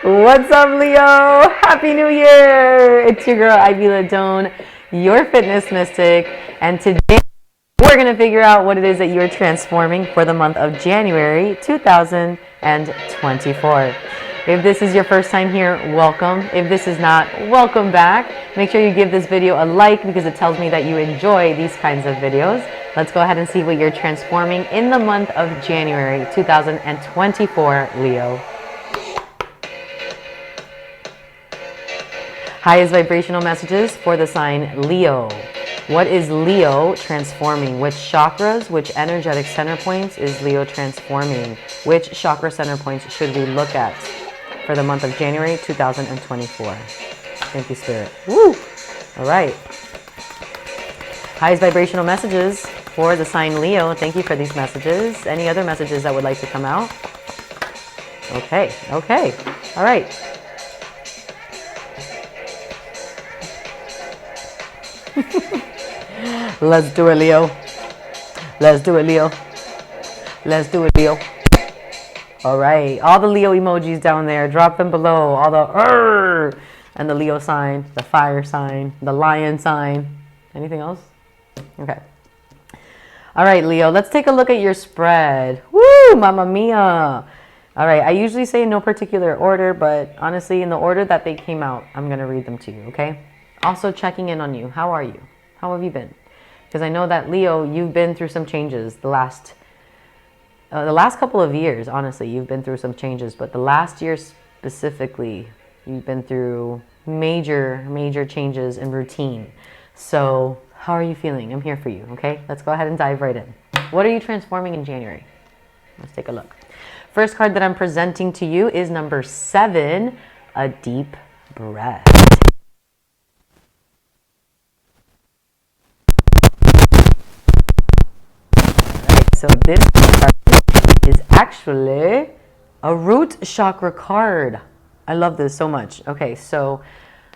What's up, Leo? Happy New Year! It's your girl, Ivy Ladone, your fitness mystic, and today we're going to figure out what it is that you're transforming for the month of January 2024. If this is your first time here, welcome. If this is not, welcome back. Make sure you give this video a like because it tells me that you enjoy these kinds of videos. Let's go ahead and see what you're transforming in the month of January 2024, Leo. Highest vibrational messages for the sign Leo. What is Leo transforming? Which chakras, which energetic center points is Leo transforming? Which chakra center points should we look at for the month of January 2024? Thank you, Spirit. Woo! All right. Highest vibrational messages for the sign Leo. Thank you for these messages. Any other messages that would like to come out? Okay. All right. Let's do it, Leo. Let's do it, Leo. Let's do it, Leo. All right. All the Leo emojis down there, drop them below. All the and the Leo sign, the fire sign, the lion sign. Anything else? Okay. All right, Leo, let's take a look at your spread. Woo, mamma mia. All right. I usually say in no particular order, but honestly, in the order that they came out, I'm going to read them to you, okay? Also checking in on you. How are you? How have you been? Because I know that, Leo, you've been through some changes the last couple of years. Honestly, you've been through some changes, but the last year specifically, you've been through major changes in routine. So how are you feeling? I'm here for you, okay? Let's go ahead and dive right in. What are you transforming in January? Let's take a look. First card that I'm presenting to you is number 7, a deep breath. So this card is actually a root chakra card. I love this so much. Okay, so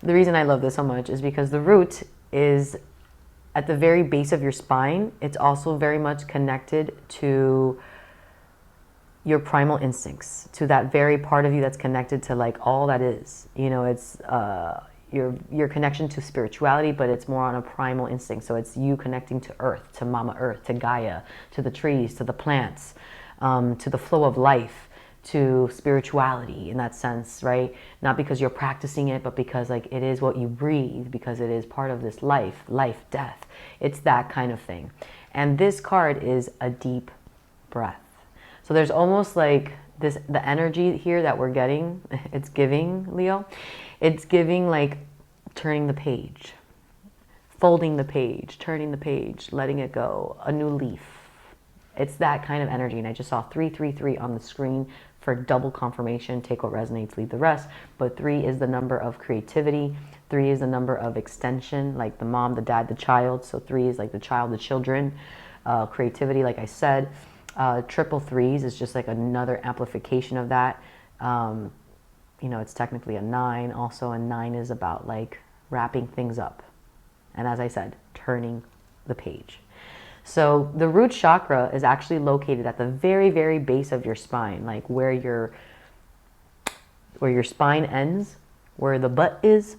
the reason I love this so much is because the root is at the very base of your spine. It's also very much connected to your primal instincts, to that very part of you that's connected to like all that is. You know, it's your connection to spirituality, but it's more on a primal instinct. So it's you connecting to earth, to Mama Earth, to Gaia, to the trees, to the plants, to the flow of life, to spirituality in that sense, right? Not because you're practicing it, but because like it is what you breathe, because it is part of this life, death. It's that kind of thing. And this card is a deep breath. So there's almost like this, the energy here that we're getting, it's giving, Leo. It's giving like turning the page, folding the page, turning the page, letting it go, a new leaf. It's that kind of energy. And I just saw 333 on the screen for double confirmation. Take what resonates, leave the rest. But 3 is the number of creativity. 3 is the number of extension, like the mom, the dad, the child. So 3 is like the child, the children, creativity, like I said. Triple threes is just like another amplification of that. You know, it's technically a 9 also, and 9 is about like wrapping things up. And as I said, turning the page. So the root chakra is actually located at the very base of your spine, like where your spine ends, where the butt is,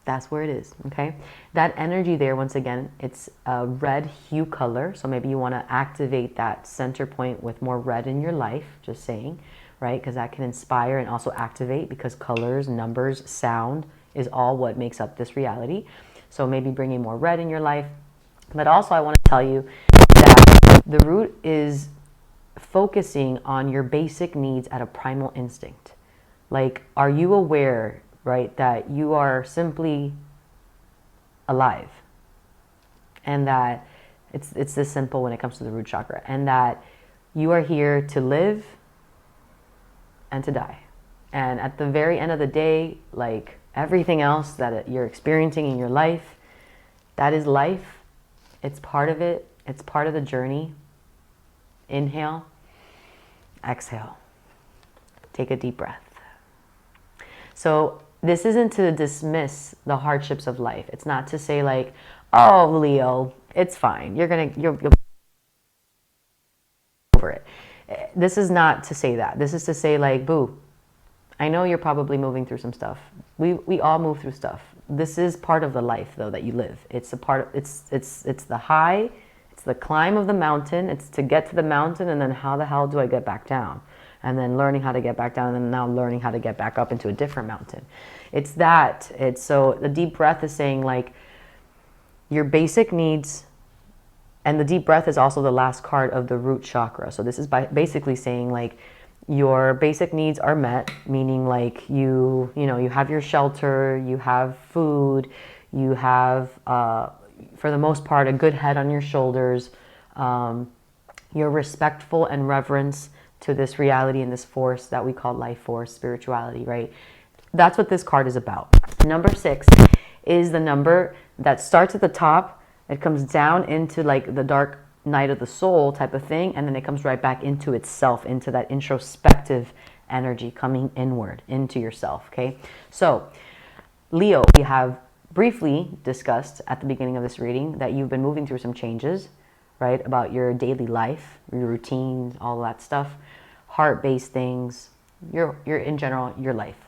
that's where it is, okay? That energy there, once again, it's a red hue color. So maybe you want to activate that center point with more red in your life, just saying. Right? Because that can inspire and also activate, because colors, numbers, sound is all what makes up this reality. So maybe bringing more red in your life. But also I want to tell you that the root is focusing on your basic needs at a primal instinct. Like, are you aware, right, that you are simply alive? And that it's this simple when it comes to the root chakra. And that you are here to live and to die. And at the very end of the day, like everything else that you're experiencing in your life, that is life. It's part of it. It's part of the journey. Inhale, exhale, take a deep breath. So this isn't to dismiss the hardships of life. It's not to say like, oh, Leo, it's fine. You'll over it. This is not to say that. This is to say like, boo, I know you're probably moving through some stuff. We all move through stuff. This is part of the life though that you live. It's a part of, it's the high, it's the climb of the mountain, it's to get to the mountain, and then how the hell do I get back down? And then learning how to get back down, and then now learning how to get back up into a different mountain. It's that. It's so the deep breath is saying like your basic needs, and the deep breath is also the last card of the root chakra. So this is basically saying like your basic needs are met, meaning like you have your shelter, you have food, you have, for the most part, a good head on your shoulders. You're respectful and reverence to this reality and this force that we call life force, spirituality, right? That's what this card is about. Number 6 is the number that starts at the top. It comes down into like the dark night of the soul type of thing, and then it comes right back into itself, into that introspective energy coming inward into yourself. Okay, so Leo, we have briefly discussed at the beginning of this reading that you've been moving through some changes, right, about your daily life, your routines, all that stuff, heart-based things, your in general, your life.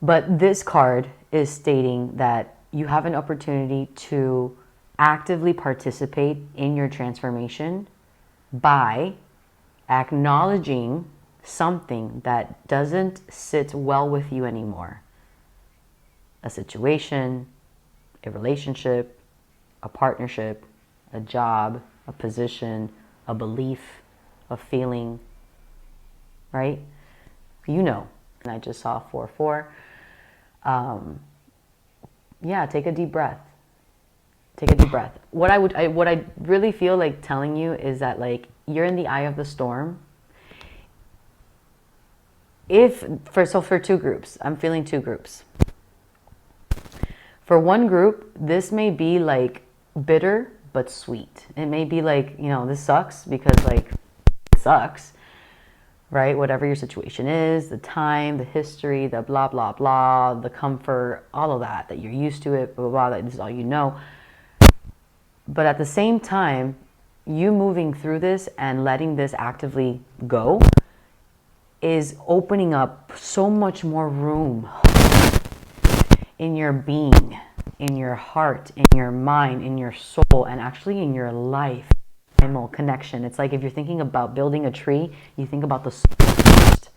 But this card is stating that you have an opportunity to actively participate in your transformation by acknowledging something that doesn't sit well with you anymore. A situation, a relationship, a partnership, a job, a position, a belief, a feeling, right? You know, and I just saw 4-4. Yeah, take a deep breath. Take a deep breath. What I really feel like telling you is that like you're in the eye of the storm. For 2 groups, I'm feeling 2 groups. For one group, this may be like bitter but sweet. It may be like, this sucks because like it sucks, right? Whatever your situation is, the time, the history, the blah, blah, blah, the comfort, all of that you're used to it, blah, blah, blah, that this is all you know. But at the same time, you moving through this and letting this actively go is opening up so much more room in your being, in your heart, in your mind, in your soul, and actually in your life. Primal connection. It's like if you're thinking about building a tree, you think about the soil first,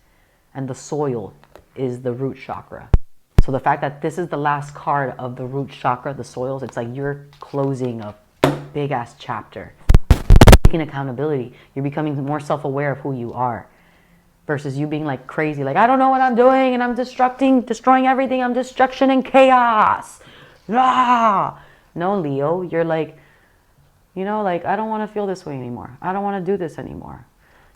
and the soil is the root chakra. So the fact that this is the last card of the root chakra, the soils, it's like you're closing a big ass chapter. Taking accountability. You're becoming more self-aware of who you are. Versus you being like crazy, like, I don't know what I'm doing and I'm destroying everything. I'm destruction and chaos. Ah! No, Leo, you're like, like, I don't want to feel this way anymore. I don't want to do this anymore.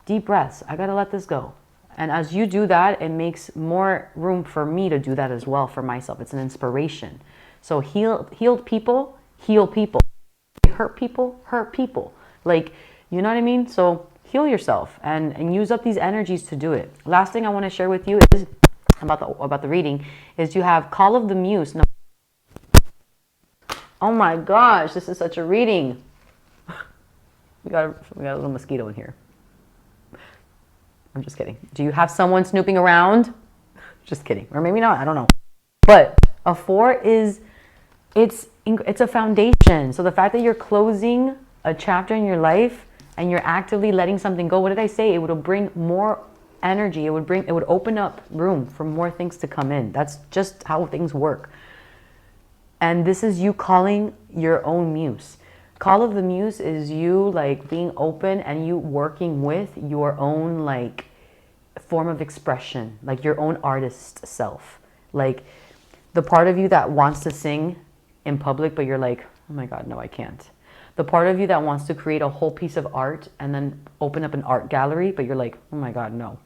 Deep breaths. I got to let this go. And as you do that, it makes more room for me to do that as well for myself. It's an inspiration. So healed people, heal people. Hurt people. Like, you know what I mean? So heal yourself and use up these energies to do it. Last thing I want to share with you is about the reading is you have Call of the Muse. No. Oh my gosh, this is such a reading. We got a little mosquito in here. I'm just kidding. Do you have someone snooping around? Just kidding. Or maybe not, I don't know. But a 4 is, it's a foundation. So the fact that you're closing a chapter in your life and you're actively letting something go, what did I say? It would bring more energy. It would open up room for more things to come in. That's just how things work. And this is you calling your own muse. Call of the Muse is you like being open and you working with your own like form of expression, like your own artist self. Like the part of you that wants to sing in public, but you're like, oh my God, no, I can't. The part of you that wants to create a whole piece of art and then open up an art gallery, but you're like, oh my God, no.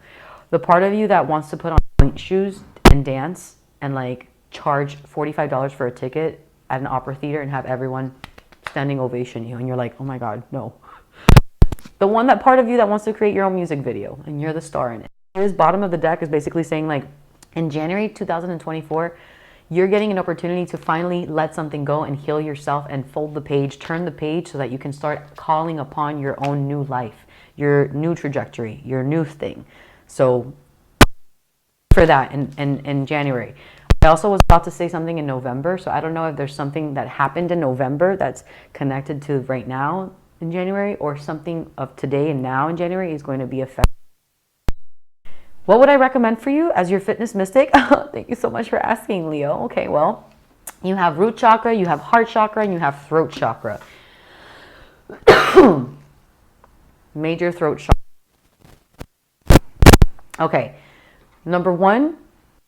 The part of you that wants to put on point shoes and dance and like charge $45 for a ticket at an opera theater and have everyone standing ovation you, and you're like, oh my God, no. The part of you that wants to create your own music video and you're the star in it. This bottom of the deck is basically saying like in January 2024, you're getting an opportunity to finally let something go and heal yourself and fold the page, turn the page so that you can start calling upon your own new life, your new trajectory, your new thing. So for that in January. I also was about to say something in November, so I don't know if there's something that happened in November that's connected to right now in January, or something of today and now in January is going to be affected. What would I recommend for you as your fitness mystic? Thank you so much for asking, Leo. Okay, well, you have root chakra, you have heart chakra, and you have throat chakra. Major throat chakra. Okay, number one,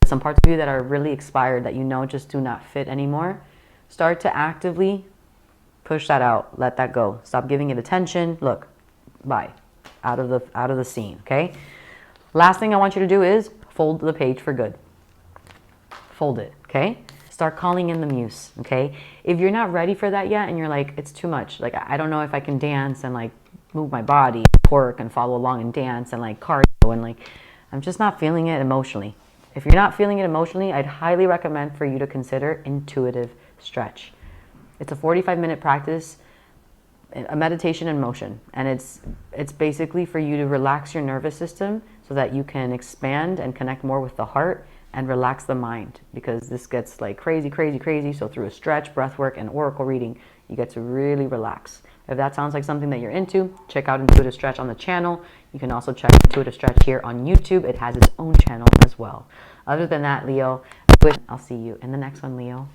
some parts of you that are really expired that you know just do not fit anymore. Start to actively push that out. Let that go. Stop giving it attention. Look, bye. Out of the scene, okay? Last thing I want you to do is fold the page for good. Fold it, okay? Start calling in the muse, okay? If you're not ready for that yet and you're like, it's too much, like I don't know if I can dance and like move my body, work and follow along and dance and like cardio and like, I'm just not feeling it emotionally. If you're not feeling it emotionally, I'd highly recommend for you to consider intuitive stretch. It's a 45-minute practice, a meditation in motion, and it's basically for you to relax your nervous system so that you can expand and connect more with the heart and relax the mind, because this gets like crazy. So through a stretch, breath work, and oracle reading, you get to really relax. If that sounds like something that you're into, check out Intuitive Stretch on the channel. You can also check Intuitive Stretch here on YouTube. It has its own channel as well. Other than that, Leo, I'll see you in the next one, Leo.